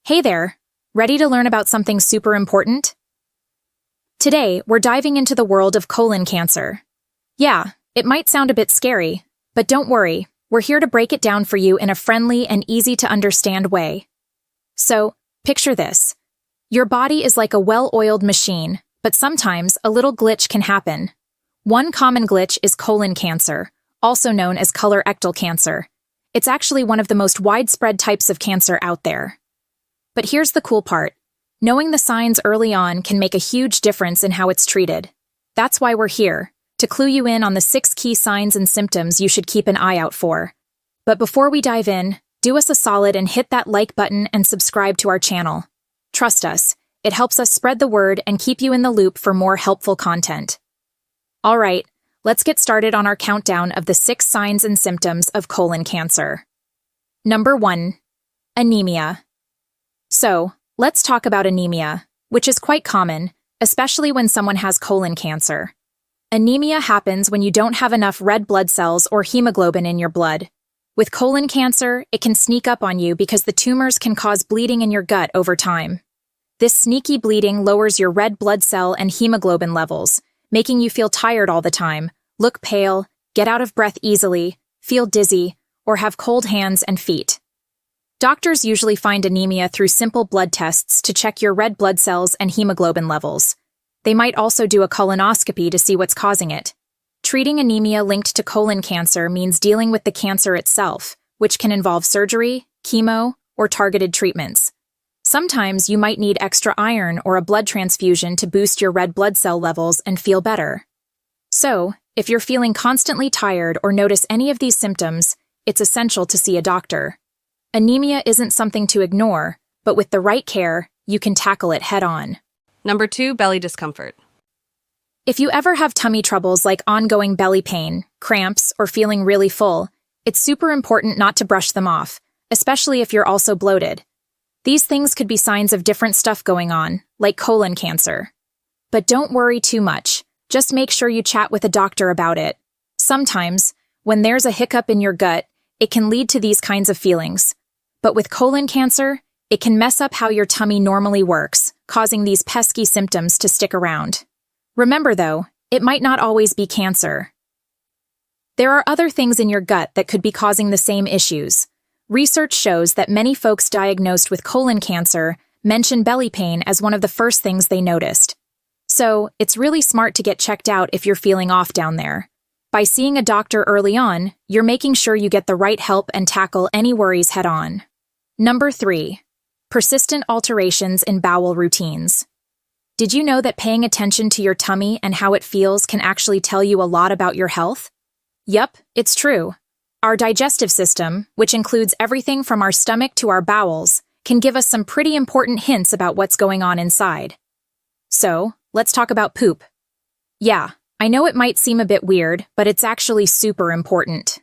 Hey there, ready to learn about something super important? Today, we're diving into the world of colon cancer. Yeah, it might sound a bit scary, but don't worry, we're here to break it down for you in a friendly and easy-to-understand way. So, picture this. Your body is like a well-oiled machine, but sometimes a little glitch can happen. One common glitch is colon cancer, also known as colorectal cancer. It's actually one of the most widespread types of cancer out there. But here's the cool part. Knowing the signs early on can make a huge difference in how it's treated. That's why we're here, to clue you in on the 6 key signs and symptoms you should keep an eye out for. But before we dive in, do us a solid and hit that like button and subscribe to our channel. Trust us, it helps us spread the word and keep you in the loop for more helpful content. All right, let's get started on our countdown of the 6 signs and symptoms of colon cancer. Number 1. Anemia. So, let's talk about anemia, which is quite common, especially when someone has colon cancer. Anemia happens when you don't have enough red blood cells or hemoglobin in your blood. With colon cancer, it can sneak up on you because the tumors can cause bleeding in your gut over time. This sneaky bleeding lowers your red blood cell and hemoglobin levels, making you feel tired all the time, look pale, get out of breath easily, feel dizzy, or have cold hands and feet. Doctors usually find anemia through simple blood tests to check your red blood cells and hemoglobin levels. They might also do a colonoscopy to see what's causing it. Treating anemia linked to colon cancer means dealing with the cancer itself, which can involve surgery, chemo, or targeted treatments. Sometimes you might need extra iron or a blood transfusion to boost your red blood cell levels and feel better. So, if you're feeling constantly tired or notice any of these symptoms, it's essential to see a doctor. Anemia isn't something to ignore, but with the right care, you can tackle it head-on. Number 2, belly discomfort. If you ever have tummy troubles like ongoing belly pain, cramps, or feeling really full, it's super important not to brush them off, especially if you're also bloated. These things could be signs of different stuff going on, like colon cancer. But don't worry too much. Just make sure you chat with a doctor about it. Sometimes, when there's a hiccup in your gut, it can lead to these kinds of feelings. But with colon cancer, it can mess up how your tummy normally works, causing these pesky symptoms to stick around. Remember though, it might not always be cancer. There are other things in your gut that could be causing the same issues. Research shows that many folks diagnosed with colon cancer mention belly pain as one of the first things they noticed. So, it's really smart to get checked out if you're feeling off down there. By seeing a doctor early on, you're making sure you get the right help and tackle any worries head-on. Number 3. Persistent alterations in bowel routines. Did you know that paying attention to your tummy and how it feels can actually tell you a lot about your health? Yup, it's true. Our digestive system, which includes everything from our stomach to our bowels, can give us some pretty important hints about what's going on inside. So, let's talk about poop. Yeah, I know it might seem a bit weird, but it's actually super important.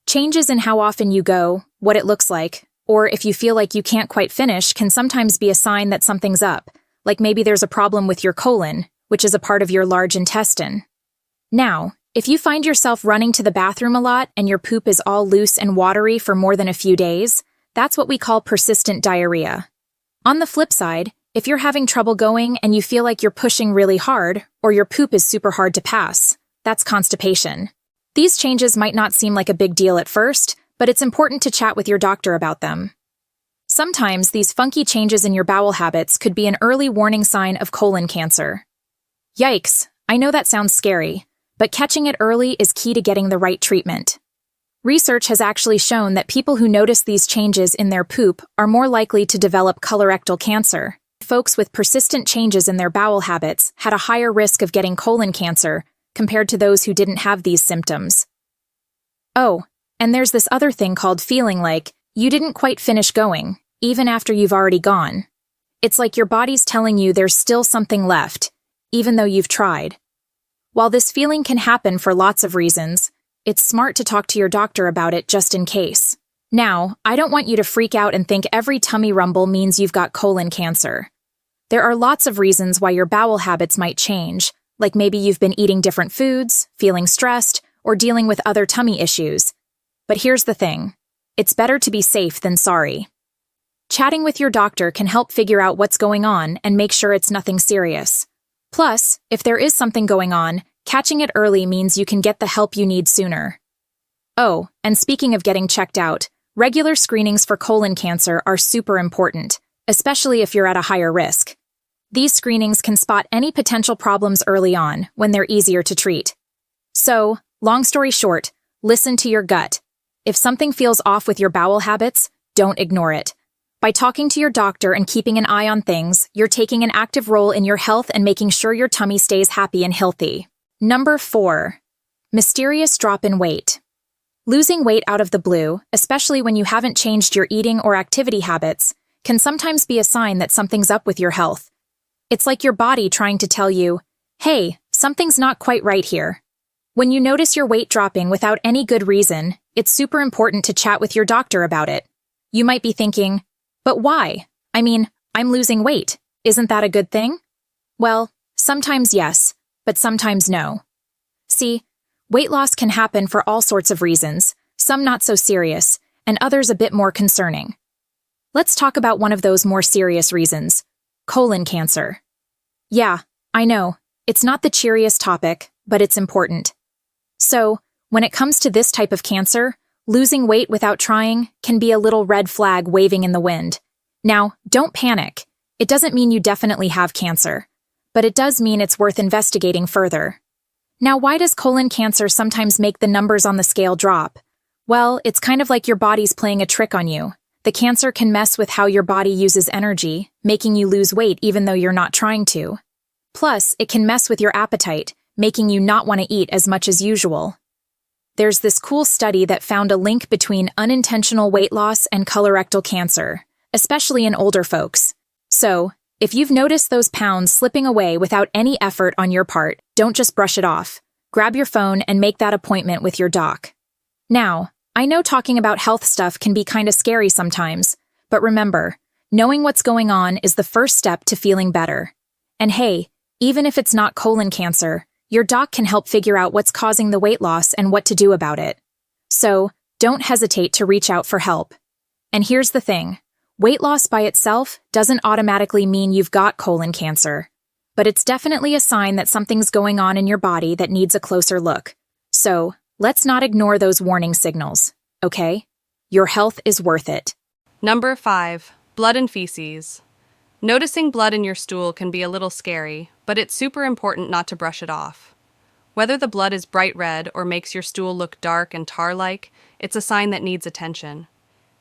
Changes in how often you go, what it looks like, or if you feel like you can't quite finish can sometimes be a sign that something's up, like maybe there's a problem with your colon, which is a part of your large intestine. Now, if you find yourself running to the bathroom a lot and your poop is all loose and watery for more than a few days, that's what we call persistent diarrhea. On the flip side, if you're having trouble going and you feel like you're pushing really hard, or your poop is super hard to pass, that's constipation. These changes might not seem like a big deal at first, but it's important to chat with your doctor about them. Sometimes these funky changes in your bowel habits could be an early warning sign of colon cancer. Yikes, I know that sounds scary, but catching it early is key to getting the right treatment. Research has actually shown that people who notice these changes in their poop are more likely to develop colorectal cancer. Folks with persistent changes in their bowel habits had a higher risk of getting colon cancer compared to those who didn't have these symptoms. Oh, and there's this other thing called feeling like you didn't quite finish going, even after you've already gone. It's like your body's telling you there's still something left, even though you've tried. While this feeling can happen for lots of reasons, it's smart to talk to your doctor about it just in case. Now, I don't want you to freak out and think every tummy rumble means you've got colon cancer. There are lots of reasons why your bowel habits might change, like maybe you've been eating different foods, feeling stressed, or dealing with other tummy issues. But here's the thing. It's better to be safe than sorry. chatting with your doctor can help figure out what's going on and make sure it's nothing serious. Plus, if there is something going on, catching it early means you can get the help you need sooner. Oh, and speaking of getting checked out, regular screenings for colon cancer are super important, especially if you're at a higher risk. These screenings can spot any potential problems early on when they're easier to treat. So, long story short, listen to your gut. If something feels off with your bowel habits, don't ignore it. By talking to your doctor and keeping an eye on things, you're taking an active role in your health and making sure your tummy stays happy and healthy. Number 4. Mysterious drop in weight. Losing weight out of the blue, especially when you haven't changed your eating or activity habits, can sometimes be a sign that something's up with your health. It's like your body trying to tell you, hey, something's not quite right here. When you notice your weight dropping without any good reason, it's super important to chat with your doctor about it. You might be thinking, but why? I mean, I'm losing weight. Isn't that a good thing? Well, sometimes yes, but sometimes no. See, weight loss can happen for all sorts of reasons, some not so serious, and others a bit more concerning. Let's talk about one of those more serious reasons: colon cancer. Yeah, I know, it's not the cheeriest topic, but it's important. So, when it comes to this type of cancer, losing weight without trying can be a little red flag waving in the wind. Now, don't panic. It doesn't mean you definitely have cancer, but it does mean it's worth investigating further. Now, why does colon cancer sometimes make the numbers on the scale drop? Well, it's kind of like your body's playing a trick on you. The cancer can mess with how your body uses energy, making you lose weight even though you're not trying to. Plus, it can mess with your appetite, making you not want to eat as much as usual. There's this cool study that found a link between unintentional weight loss and colorectal cancer, especially in older folks. So, if you've noticed those pounds slipping away without any effort on your part, don't just brush it off. Grab your phone and make that appointment with your doc. Now, I know talking about health stuff can be kind of scary sometimes, but remember, knowing what's going on is the first step to feeling better. And hey, even if it's not colon cancer, your doc can help figure out what's causing the weight loss and what to do about it. So, don't hesitate to reach out for help. And here's the thing. Weight loss by itself doesn't automatically mean you've got colon cancer, but it's definitely a sign that something's going on in your body that needs a closer look. So, let's not ignore those warning signals, okay? Your health is worth it. Number 5. Blood and feces. Noticing blood in your stool can be a little scary, but it's super important not to brush it off. Whether the blood is bright red or makes your stool look dark and tar-like, it's a sign that needs attention.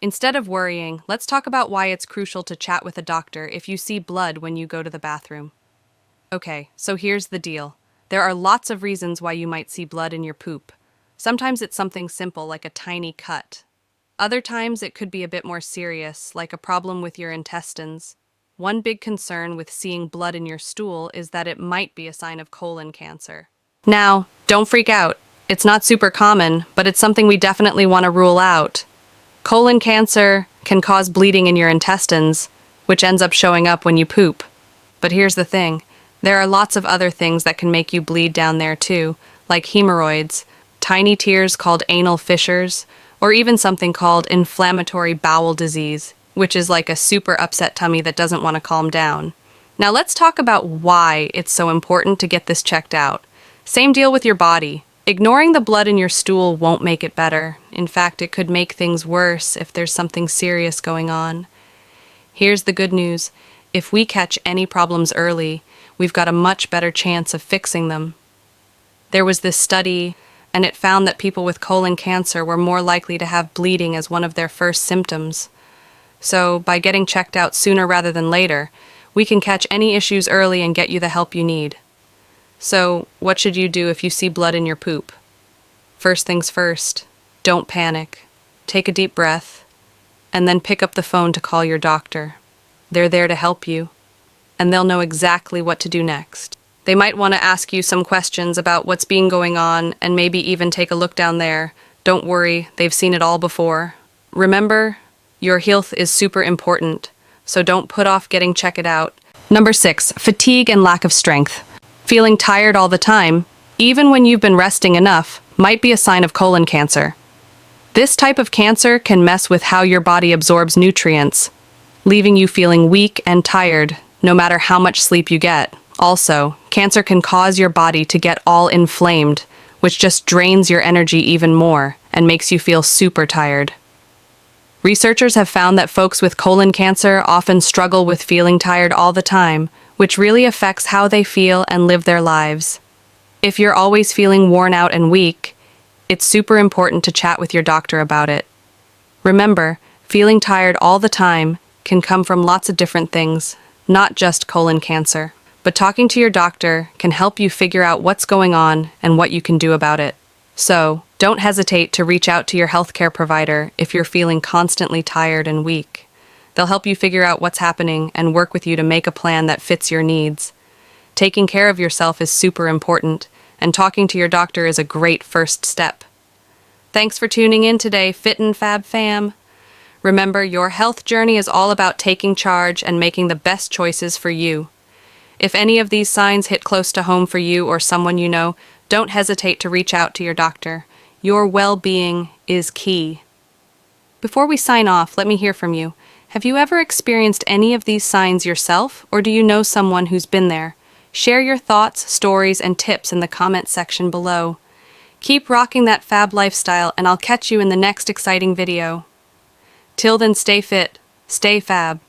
Instead of worrying, let's talk about why it's crucial to chat with a doctor if you see blood when you go to the bathroom. Okay, so here's the deal. There are lots of reasons why you might see blood in your poop. Sometimes it's something simple like a tiny cut. Other times it could be a bit more serious, like a problem with your intestines. One big concern with seeing blood in your stool is that it might be a sign of colon cancer. Now, don't freak out. It's not super common, but it's something we definitely want to rule out. Colon cancer can cause bleeding in your intestines, which ends up showing up when you poop. But here's the thing. There are lots of other things that can make you bleed down there too, like hemorrhoids, tiny tears called anal fissures, or even something called inflammatory bowel disease, which is like a super upset tummy that doesn't want to calm down. Now let's talk about why it's so important to get this checked out. Same deal with your body. Ignoring the blood in your stool won't make it better. In fact, it could make things worse if there's something serious going on. Here's the good news. If we catch any problems early, we've got a much better chance of fixing them. There was this study, and it found that people with colon cancer were more likely to have bleeding as one of their first symptoms. So, by getting checked out sooner rather than later, we can catch any issues early and get you the help you need. So, what should you do if you see blood in your poop? First things first, don't panic. Take a deep breath, and then pick up the phone to call your doctor. They're there to help you, and they'll know exactly what to do next. They might want to ask you some questions about what's been going on and maybe even take a look down there. Don't worry, they've seen it all before. Remember, your health is super important, so don't put off getting checked out. Number 6, fatigue and lack of strength. Feeling tired all the time, even when you've been resting enough, might be a sign of colon cancer. This type of cancer can mess with how your body absorbs nutrients. leaving you feeling weak and tired, no matter how much sleep you get. Also, cancer can cause your body to get all inflamed, which just drains your energy even more and makes you feel super tired. Researchers have found that folks with colon cancer often struggle with feeling tired all the time, which really affects how they feel and live their lives. If you're always feeling worn out and weak, it's super important to chat with your doctor about it. Remember, feeling tired all the time can come from lots of different things, not just colon cancer. But talking to your doctor can help you figure out what's going on and what you can do about it. So, don't hesitate to reach out to your healthcare provider if you're feeling constantly tired and weak. They'll help you figure out what's happening and work with you to make a plan that fits your needs. Taking care of yourself is super important, and talking to your doctor is a great first step. Thanks for tuning in today, Fit&Fab fam. Remember, your health journey is all about taking charge and making the best choices for you. If any of these signs hit close to home for you or someone you know, don't hesitate to reach out to your doctor. Your well-being is key. Before we sign off, let me hear from you. Have you ever experienced any of these signs yourself, or do you know someone who's been there? Share your thoughts, stories, and tips in the comment section below. Keep rocking that fab lifestyle, and I'll catch you in the next exciting video. Till then, stay fit, stay fab.